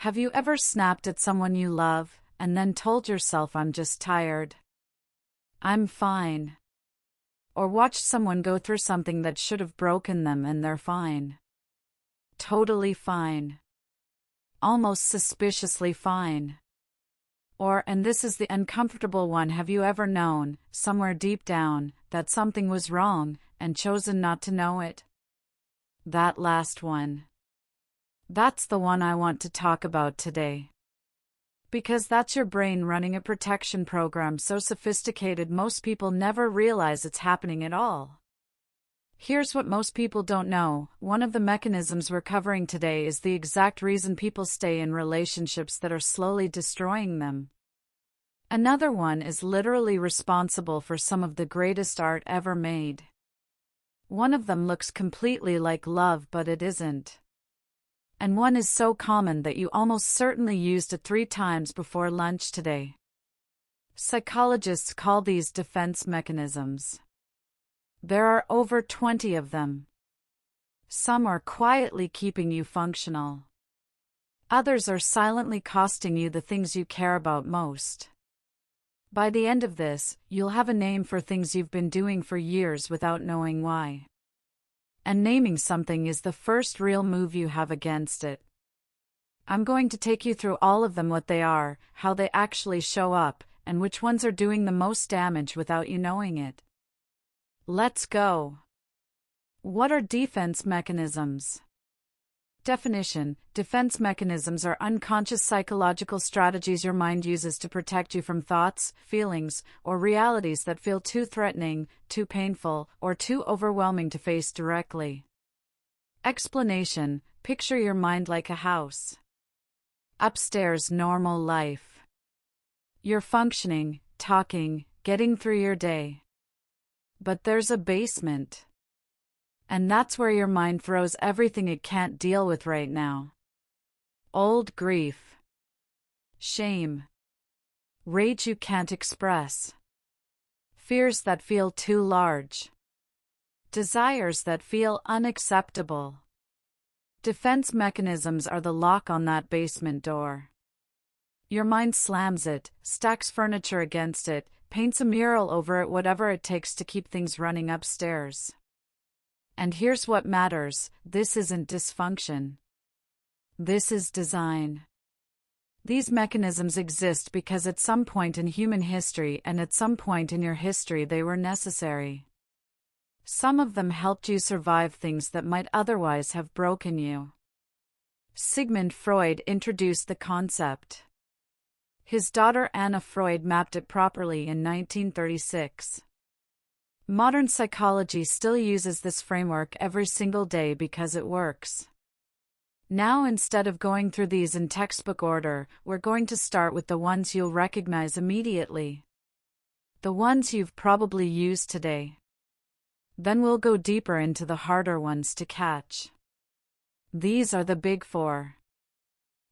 Have you ever snapped at someone you love, and then told yourself, I'm just tired? I'm fine. Or watched someone go through something that should have broken them and they're fine. Totally fine. Almost suspiciously fine. Or, and this is the uncomfortable one, have you ever known, somewhere deep down, that something was wrong, and chosen not to know it? That last one. That's the one I want to talk about today. Because that's your brain running a protection program so sophisticated most people never realize it's happening at all. Here's what most people don't know. One of the mechanisms we're covering today is the exact reason people stay in relationships that are slowly destroying them. Another one is literally responsible for some of the greatest art ever made. One of them looks completely like love, but it isn't. And one is so common that you almost certainly used it 3 times before lunch today. Psychologists call these defense mechanisms. There are over 20 of them. Some are quietly keeping you functional. Others are silently costing you the things you care about most. By the end of this, you'll have a name for things you've been doing for years without knowing why. And naming something is the first real move you have against it. I'm going to take you through all of them, what they are, how they actually show up, and which ones are doing the most damage without you knowing it. Let's go. What are defense mechanisms? Definition: defense mechanisms are unconscious psychological strategies your mind uses to protect you from thoughts, feelings, or realities that feel too threatening, too painful, or too overwhelming to face directly. Explanation: picture your mind like a house. Upstairs, normal life. You're functioning, talking, getting through your day. But there's a basement. And that's where your mind throws everything it can't deal with right now. Old grief. Shame. Rage you can't express. Fears that feel too large. Desires that feel unacceptable. Defense mechanisms are the lock on that basement door. Your mind slams it, stacks furniture against it, paints a mural over it, whatever it takes to keep things running upstairs. And here's what matters: this isn't dysfunction. This is design. These mechanisms exist because at some point in human history and at some point in your history they were necessary. Some of them helped you survive things that might otherwise have broken you. Sigmund Freud introduced the concept. His daughter Anna Freud mapped it properly in 1936. Modern psychology still uses this framework every single day because it works. Now, instead of going through these in textbook order, we're going to start with the ones you'll recognize immediately. The ones you've probably used today. Then we'll go deeper into the harder ones to catch. These are the big 4.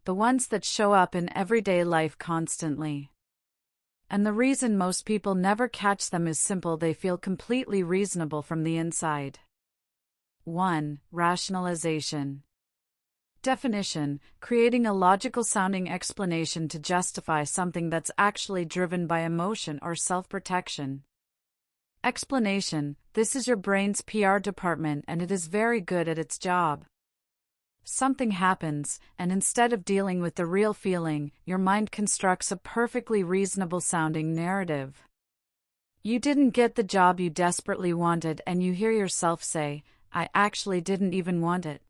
The ones that show up in everyday life constantly. And the reason most people never catch them is simple: they feel completely reasonable from the inside. 1. Rationalization. Definition: creating a logical-sounding explanation to justify something that's actually driven by emotion or self-protection. Explanation: this is your brain's PR department and it is very good at its job. Something happens, and instead of dealing with the real feeling, your mind constructs a perfectly reasonable-sounding narrative. You didn't get the job you desperately wanted, and you hear yourself say, I actually didn't even want it.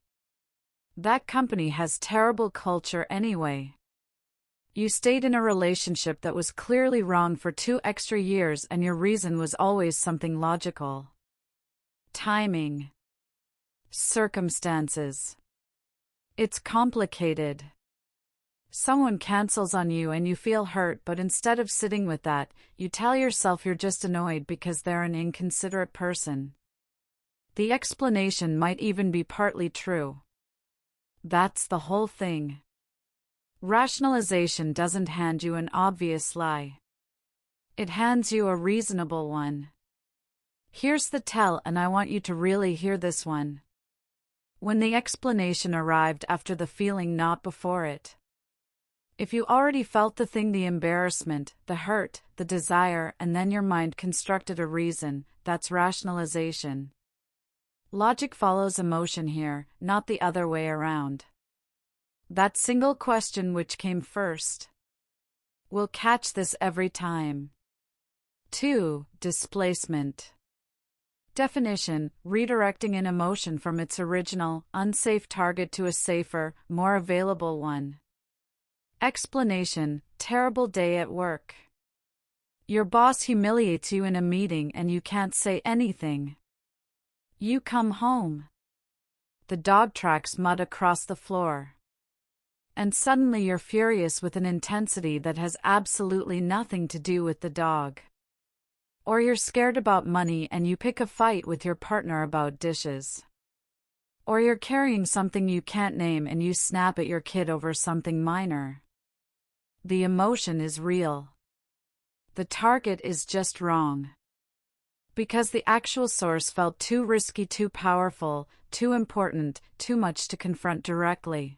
That company has terrible culture anyway. You stayed in a relationship that was clearly wrong for 2 extra years, and your reason was always something logical. Timing. Circumstances. It's complicated. Someone cancels on you and you feel hurt, but instead of sitting with that, you tell yourself you're just annoyed because they're an inconsiderate person. The explanation might even be partly true. That's the whole thing. Rationalization doesn't hand you an obvious lie. It hands you a reasonable one. Here's the tell, and I want you to really hear this one. When the explanation arrived after the feeling, not before it. If you already felt the thing, the embarrassment, the hurt, the desire, and then your mind constructed a reason, that's rationalization. Logic follows emotion here, not the other way around. That single question, which came first, will catch this every time. 2. Displacement. Definition: redirecting an emotion from its original, unsafe target to a safer, more available one. Explanation: terrible day at work. Your boss humiliates you in a meeting and you can't say anything. You come home. The dog tracks mud across the floor. And suddenly you're furious with an intensity that has absolutely nothing to do with the dog. Or you're scared about money and you pick a fight with your partner about dishes. Or you're carrying something you can't name and you snap at your kid over something minor. The emotion is real. The target is just wrong. Because the actual source felt too risky, too powerful, too important, too much to confront directly.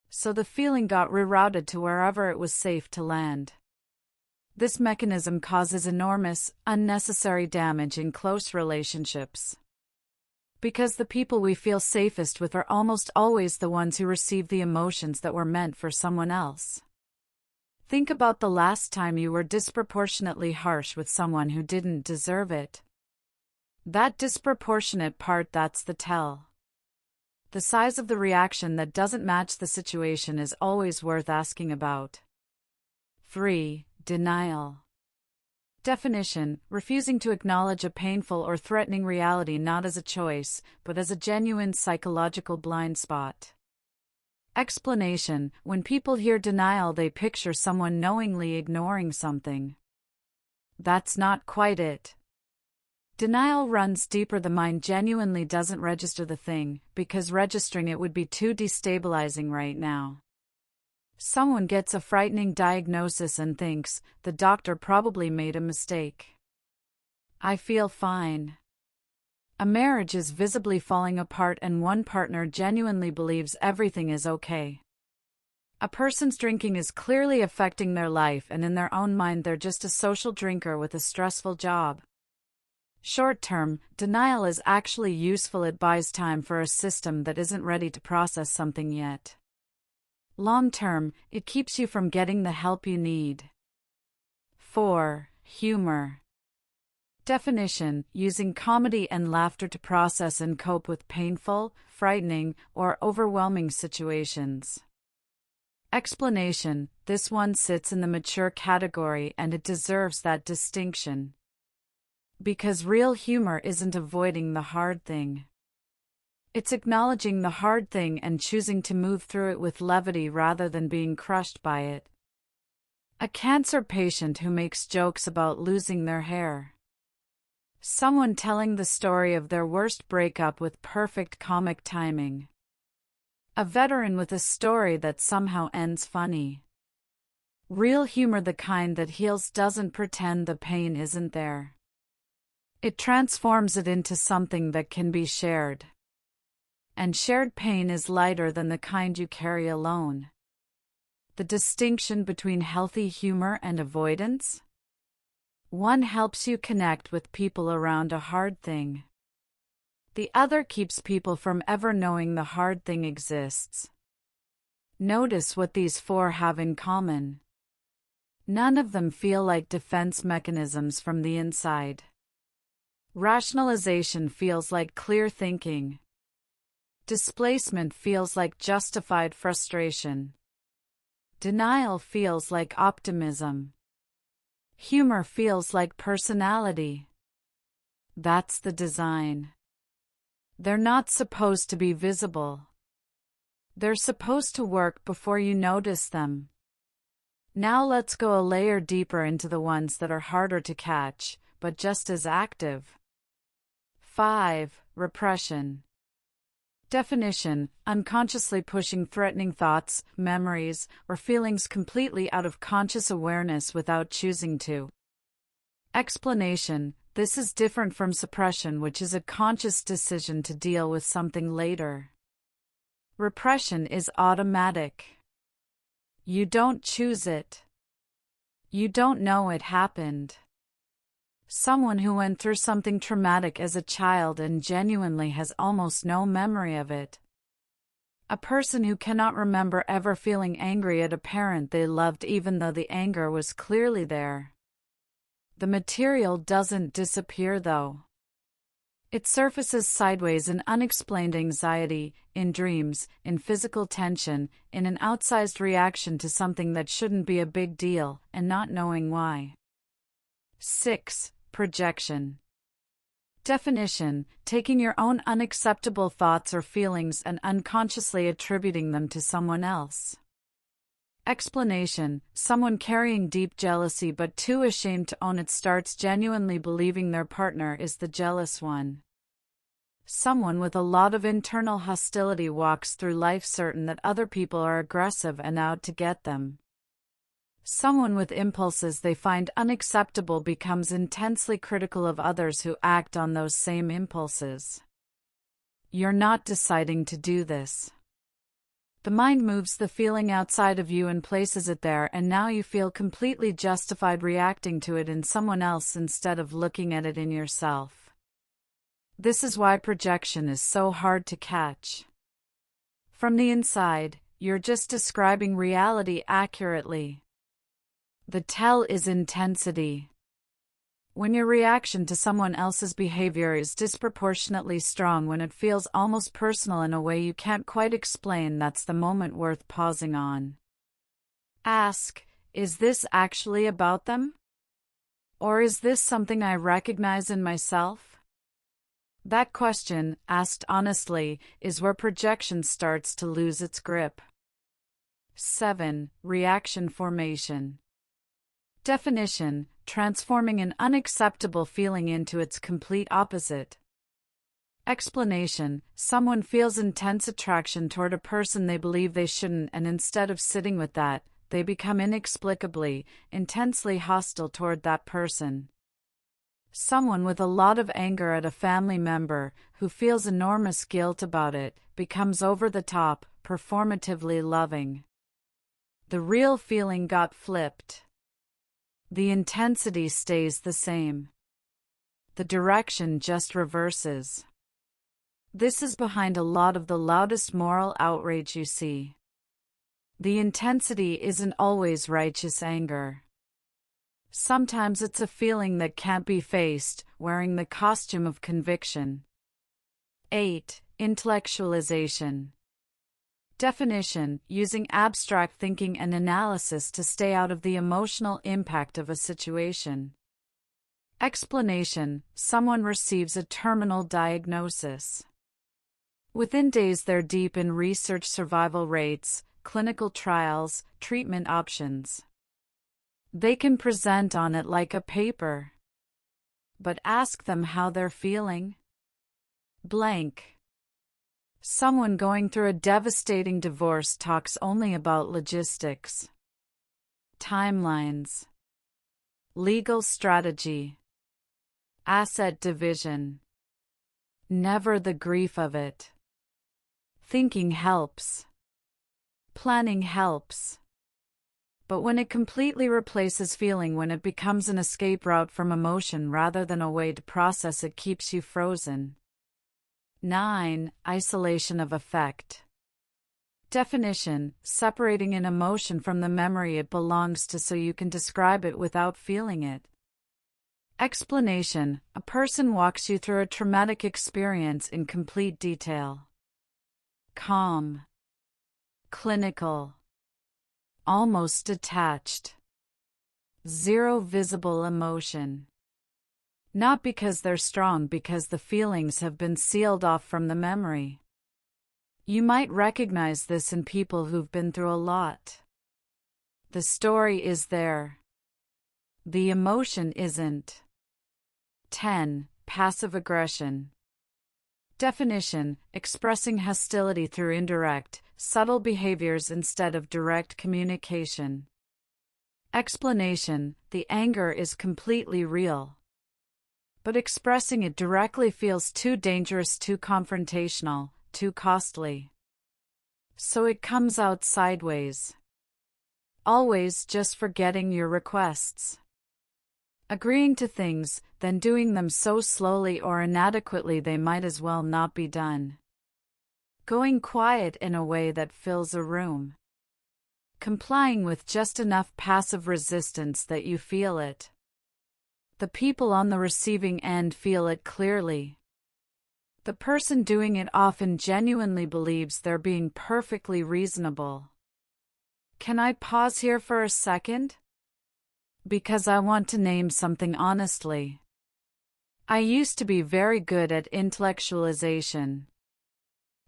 So the feeling got rerouted to wherever it was safe to land. This mechanism causes enormous, unnecessary damage in close relationships. Because the people we feel safest with are almost always the ones who receive the emotions that were meant for someone else. Think about the last time you were disproportionately harsh with someone who didn't deserve it. That disproportionate part, that's the tell. The size of the reaction that doesn't match the situation is always worth asking about. 3. Denial. Definition: refusing to acknowledge a painful or threatening reality not as a choice, but as a genuine psychological blind spot. Explanation: when people hear denial, they picture someone knowingly ignoring something. That's not quite it. Denial runs deeper. The mind genuinely doesn't register the thing, because registering it would be too destabilizing right now. Someone gets a frightening diagnosis and thinks, the doctor probably made a mistake. I feel fine. A marriage is visibly falling apart and one partner genuinely believes everything is okay. A person's drinking is clearly affecting their life and in their own mind they're just a social drinker with a stressful job. Short-term, denial is actually useful. It buys time for a system that isn't ready to process something yet. Long-term, it keeps you from getting the help you need. 4. Humor. Definition: using comedy and laughter to process and cope with painful, frightening, or overwhelming situations. Explanation: this one sits in the mature category and it deserves that distinction. Because real humor isn't avoiding the hard thing. It's acknowledging the hard thing and choosing to move through it with levity rather than being crushed by it. A cancer patient who makes jokes about losing their hair. Someone telling the story of their worst breakup with perfect comic timing. A veteran with a story that somehow ends funny. Real humor, the kind that heals, doesn't pretend the pain isn't there. It transforms it into something that can be shared. And shared pain is lighter than the kind you carry alone. The distinction between healthy humor and avoidance? One helps you connect with people around a hard thing. The other keeps people from ever knowing the hard thing exists. Notice what these 4 have in common. None of them feel like defense mechanisms from the inside. Rationalization feels like clear thinking. Displacement feels like justified frustration. Denial feels like optimism. Humor feels like personality. That's the design. They're not supposed to be visible. They're supposed to work before you notice them. Now let's go a layer deeper into the ones that are harder to catch, but just as active. 5. Repression. Definition: unconsciously pushing threatening thoughts, memories, or feelings completely out of conscious awareness without choosing to. Explanation: this is different from suppression, which is a conscious decision to deal with something later. Repression is automatic. You don't choose it. You don't know it happened. Someone who went through something traumatic as a child and genuinely has almost no memory of it. A person who cannot remember ever feeling angry at a parent they loved even though the anger was clearly there. The material doesn't disappear though. It surfaces sideways in unexplained anxiety, in dreams, in physical tension, in an outsized reaction to something that shouldn't be a big deal, and not knowing why. 6. Projection. Definition: taking your own unacceptable thoughts or feelings and unconsciously attributing them to someone else. Explanation: someone carrying deep jealousy but too ashamed to own it starts genuinely believing their partner is the jealous one. Someone with a lot of internal hostility walks through life certain that other people are aggressive and out to get them. Someone with impulses they find unacceptable becomes intensely critical of others who act on those same impulses. You're not deciding to do this. The mind moves the feeling outside of you and places it there, and now you feel completely justified reacting to it in someone else instead of looking at it in yourself. This is why projection is so hard to catch. From the inside, you're just describing reality accurately. The tell is intensity. When your reaction to someone else's behavior is disproportionately strong, when it feels almost personal in a way you can't quite explain, that's the moment worth pausing on. Ask, is this actually about them? Or is this something I recognize in myself? That question, asked honestly, is where projection starts to lose its grip. 7. Reaction formation. Definition: transforming an unacceptable feeling into its complete opposite. Explanation: someone feels intense attraction toward a person they believe they shouldn't, and instead of sitting with that, they become inexplicably, intensely hostile toward that person. Someone with a lot of anger at a family member, who feels enormous guilt about it, becomes over the top, performatively loving. The real feeling got flipped. The intensity stays the same. The direction just reverses. This is behind a lot of the loudest moral outrage you see. The intensity isn't always righteous anger. Sometimes it's a feeling that can't be faced, wearing the costume of conviction. 8. Intellectualization. Definition: using abstract thinking and analysis to stay out of the emotional impact of a situation. Explanation: someone receives a terminal diagnosis. Within days they're deep in research, survival rates, clinical trials, treatment options. They can present on it like a paper. But ask them how they're feeling. Blank. Someone going through a devastating divorce talks only about logistics, timelines, legal strategy, asset division. Never the grief of it. Thinking helps. Planning helps. But when it completely replaces feeling, when it becomes an escape route from emotion rather than a way to process, it keeps you frozen. 9. Isolation of affect. Definition: separating an emotion from the memory it belongs to so you can describe it without feeling it. Explanation: a person walks you through a traumatic experience in complete detail. Calm. Clinical. Almost detached. Zero visible emotion. Not because they're strong, because the feelings have been sealed off from the memory. You might recognize this in people who've been through a lot. The story is there. The emotion isn't. 10. Passive aggression. Definition: expressing hostility through indirect, subtle behaviors instead of direct communication. Explanation: the anger is completely real. But expressing it directly feels too dangerous, too confrontational, too costly. So it comes out sideways. always just forgetting your requests. Agreeing to things, then doing them so slowly or inadequately they might as well not be done. Going quiet in a way that fills a room. Complying with just enough passive resistance that you feel it. The people on the receiving end feel it clearly. The person doing it often genuinely believes they're being perfectly reasonable. Can I pause here for a second? Because I want to name something honestly. I used to be very good at intellectualization.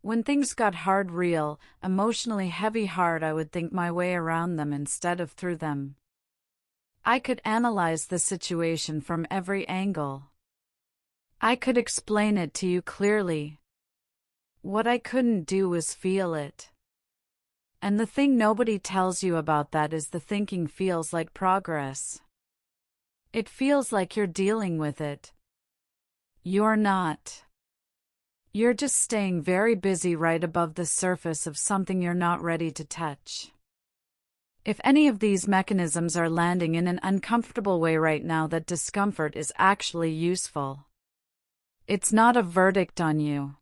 When things got hard, real, emotionally heavy hard, I would think my way around them instead of through them. I could analyze the situation from every angle. I could explain it to you clearly. What I couldn't do was feel it. And the thing nobody tells you about that is the thinking feels like progress. It feels like you're dealing with it. You're not. You're just staying very busy right above the surface of something you're not ready to touch. If any of these mechanisms are landing in an uncomfortable way right now, that discomfort is actually useful. It's not a verdict on you.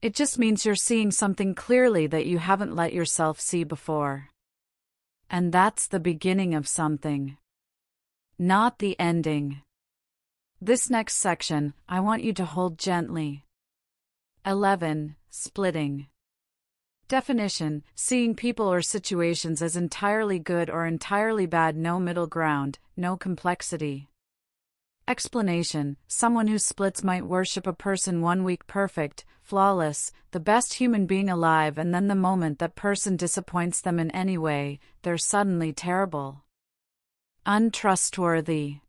It just means you're seeing something clearly that you haven't let yourself see before. And that's the beginning of something. Not the ending. This next section, I want you to hold gently. 11. Splitting. Definition: seeing people or situations as entirely good or entirely bad, no middle ground, no complexity. Explanation: someone who splits might worship a person 1 week perfect, flawless, the best human being alive, and then the moment that person disappoints them in any way, they're suddenly terrible. Untrustworthy.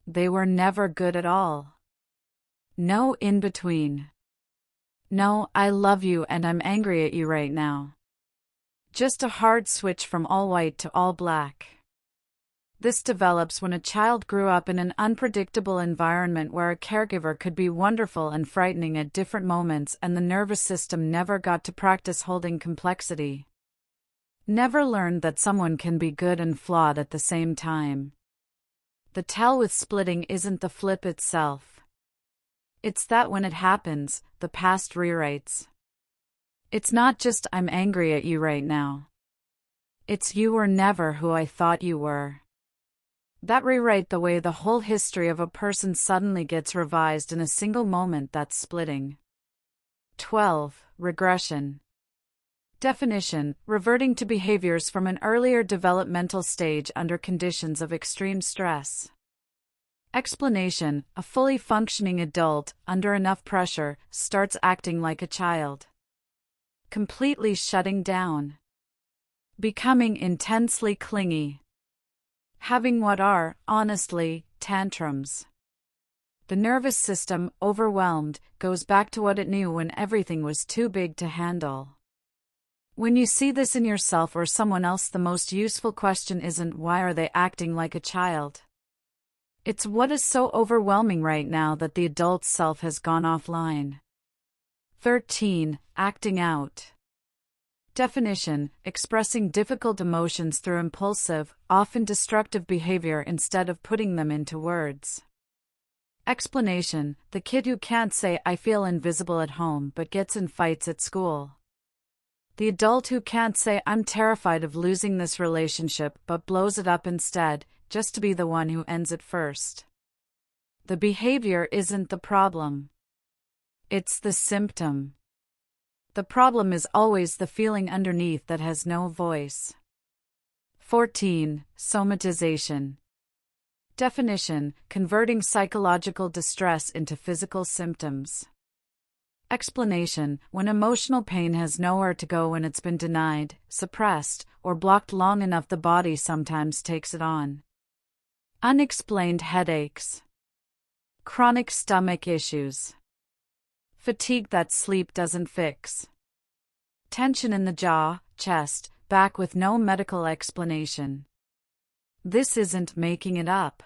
They were never good at all. No in between. No, I love you and I'm angry at you right now. Just a hard switch from all white to all black. This develops when a child grew up in an unpredictable environment where a caregiver could be wonderful and frightening at different moments, and the nervous system never got to practice holding complexity. Never learned that someone can be good and flawed at the same time. The tell with splitting isn't the flip itself. It's that when it happens, the past rewrites. It's not just I'm angry at you right now. It's you were never who I thought you were. That rewrite the way the whole history of a person suddenly gets revised in a single moment. That's splitting. 12. Regression. Definition: reverting to behaviors from an earlier developmental stage under conditions of extreme stress. Explanation: a fully functioning adult, under enough pressure, starts acting like a child. Completely shutting down. Becoming intensely clingy. Having what are, honestly, tantrums. The nervous system, overwhelmed, goes back to what it knew when everything was too big to handle. When you see this in yourself or someone else, the most useful question isn't why are they acting like a child? It's what is so overwhelming right now that the adult self has gone offline. 13. Acting out. Definition: expressing difficult emotions through impulsive, often destructive behavior instead of putting them into words. Explanation: the kid who can't say I feel invisible at home but gets in fights at school. The adult who can't say I'm terrified of losing this relationship but blows it up instead, just to be the one who ends it first. The behavior isn't the problem. It's the symptom. The problem is always the feeling underneath that has no voice. 14. Somatization. Definition: converting psychological distress into physical symptoms. Explanation: when emotional pain has nowhere to go, when it's been denied, suppressed, or blocked long enough, the body sometimes takes it on. Unexplained headaches. Chronic stomach issues. Fatigue that sleep doesn't fix. Tension in the jaw, chest, back with no medical explanation. This isn't making it up.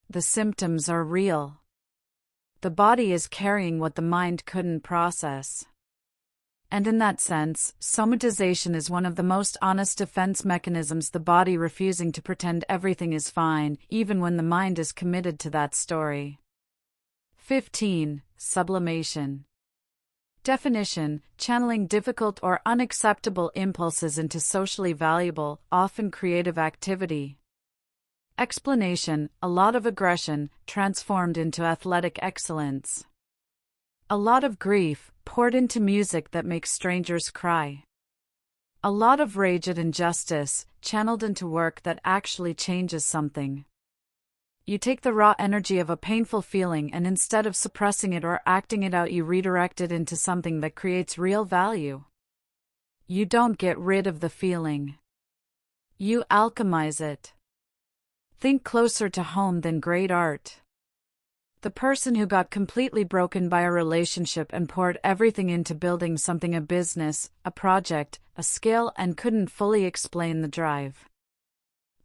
The symptoms are real. The body is carrying what the mind couldn't process. And in that sense, somatization is one of the most honest defense mechanisms, the body refusing to pretend everything is fine, even when the mind is committed to that story. 15. Sublimation. Definition: channeling difficult or unacceptable impulses into socially valuable, often creative activity. Explanation: a lot of aggression, transformed into athletic excellence. A lot of grief, poured into music that makes strangers cry. A lot of rage at injustice, channeled into work that actually changes something. You take the raw energy of a painful feeling and instead of suppressing it or acting it out, you redirect it into something that creates real value. You don't get rid of the feeling. You alchemize it. Think closer to home than great art. The person who got completely broken by a relationship and poured everything into building something, a business, a project, a skill, and couldn't fully explain the drive.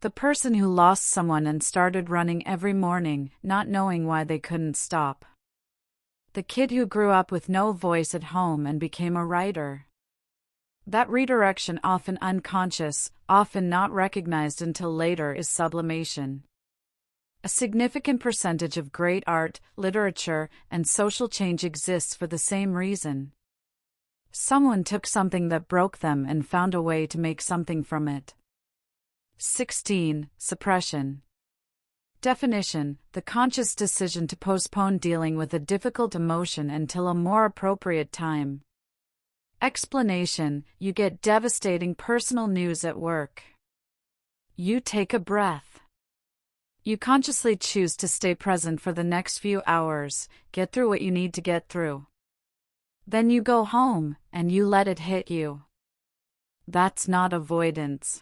The person who lost someone and started running every morning, not knowing why they couldn't stop. The kid who grew up with no voice at home and became a writer. That redirection, often unconscious, often not recognized until later, is sublimation. A significant percentage of great art, literature, and social change exists for the same reason. Someone took something that broke them and found a way to make something from it. 16. Suppression. Definition: the conscious decision to postpone dealing with a difficult emotion until a more appropriate time. Explanation: you get devastating personal news at work. You take a breath. You consciously choose to stay present for the next few hours, get through what you need to get through. Then you go home, and you let it hit you. That's not avoidance.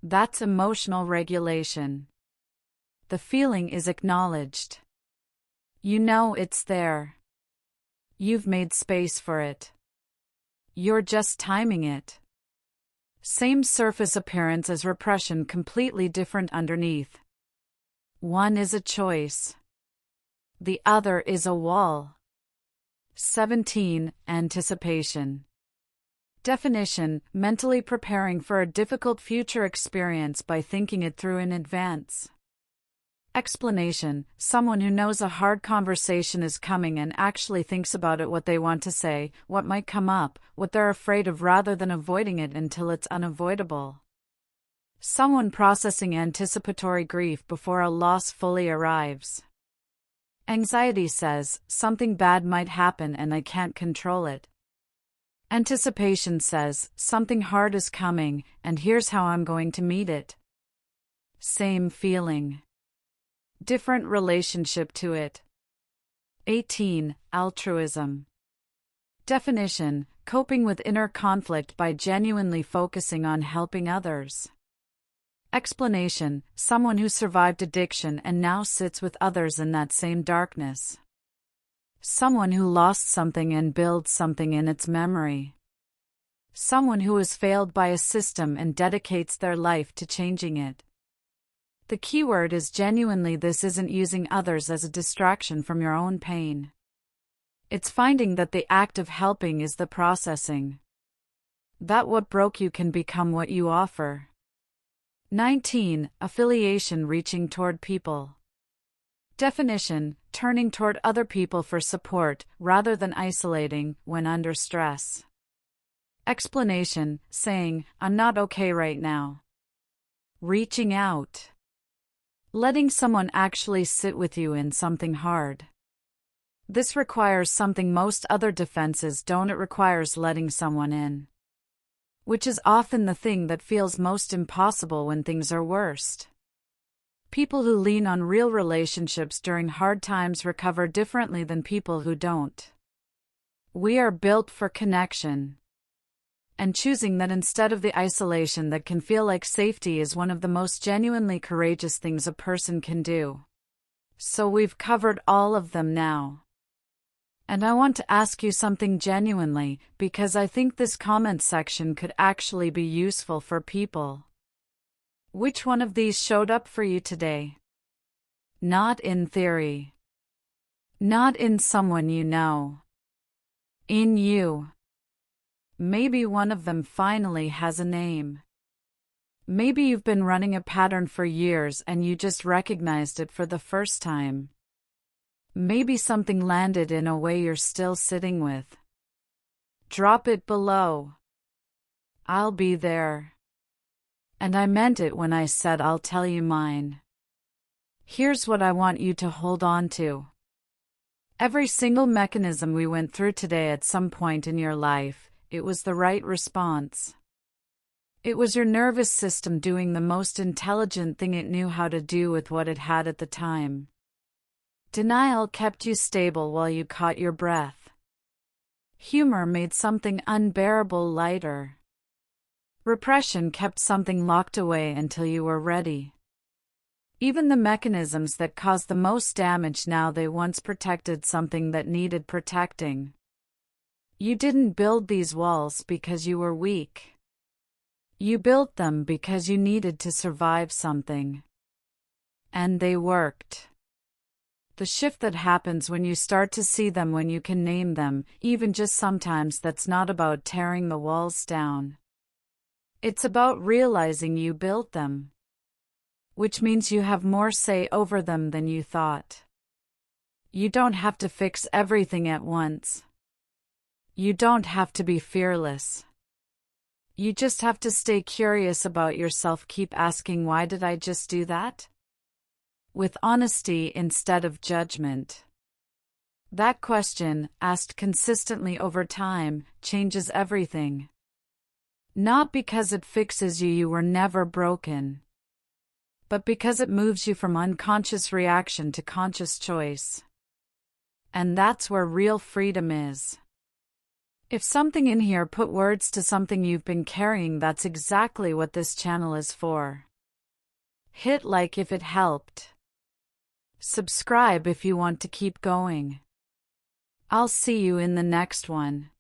That's emotional regulation. The feeling is acknowledged. You know it's there. You've made space for it. You're just timing it. Same surface appearance as repression, completely different underneath. One is a choice. The other is a wall. 17. Anticipation. Definition: mentally preparing for a difficult future experience by thinking it through in advance. Explanation: someone who knows a hard conversation is coming and actually thinks about it, what they want to say, what might come up, what they're afraid of, rather than avoiding it until it's unavoidable. Someone processing anticipatory grief before a loss fully arrives. Anxiety says, something bad might happen and I can't control it. Anticipation says, something hard is coming, and here's how I'm going to meet it. Same feeling. Different relationship to it. 18. Altruism. Definition: coping with inner conflict by genuinely focusing on helping others. Explanation: someone who survived addiction and now sits with others in that same darkness. Someone who lost something and builds something in its memory. Someone who has failed by a system and dedicates their life to changing it. The keyword is genuinely. This isn't using others as a distraction from your own pain. It's finding that the act of helping is the processing. That what broke you can become what you offer. 19. Affiliation: reaching toward people. Definition: turning toward other people for support, rather than isolating, when under stress. Explanation: saying, I'm not okay right now. Reaching out. Letting someone actually sit with you in something hard. This requires something most other defenses don't. It requires letting someone in. Which is often the thing that feels most impossible when things are worst. People who lean on real relationships during hard times recover differently than people who don't. We are built for connection. And choosing that instead of the isolation that can feel like safety is one of the most genuinely courageous things a person can do. So we've covered all of them now. And I want to ask you something genuinely, because I think this comment section could actually be useful for people. Which one of these showed up for you today? Not in theory. Not in someone you know. In you. Maybe one of them finally has a name. Maybe you've been running a pattern for years and you just recognized it for the first time. Maybe something landed in a way you're still sitting with. Drop it below. I'll be there. And I meant it when I said I'll tell you mine. Here's what I want you to hold on to. Every single mechanism we went through today at some point in your life, it was the right response. It was your nervous system doing the most intelligent thing it knew how to do with what it had at the time. Denial kept you stable while you caught your breath. Humor made something unbearable lighter. Repression kept something locked away until you were ready. Even the mechanisms that caused the most damage now they once protected something that needed protecting. You didn't build these walls because you were weak. You built them because you needed to survive something. And they worked. The shift that happens when you start to see them, when you can name them, even just sometimes, that's not about tearing the walls down. It's about realizing you built them. Which means you have more say over them than you thought. You don't have to fix everything at once. You don't have to be fearless. You just have to stay curious about yourself. Keep asking, why did I just do that? With honesty instead of judgment. That question, asked consistently over time, changes everything. Not because it fixes you were never broken. But because it moves you from unconscious reaction to conscious choice. And that's where real freedom is. If something in here put words to something you've been carrying, that's exactly what this channel is for. Hit like if it helped. Subscribe if you want to keep going. I'll see you in the next one.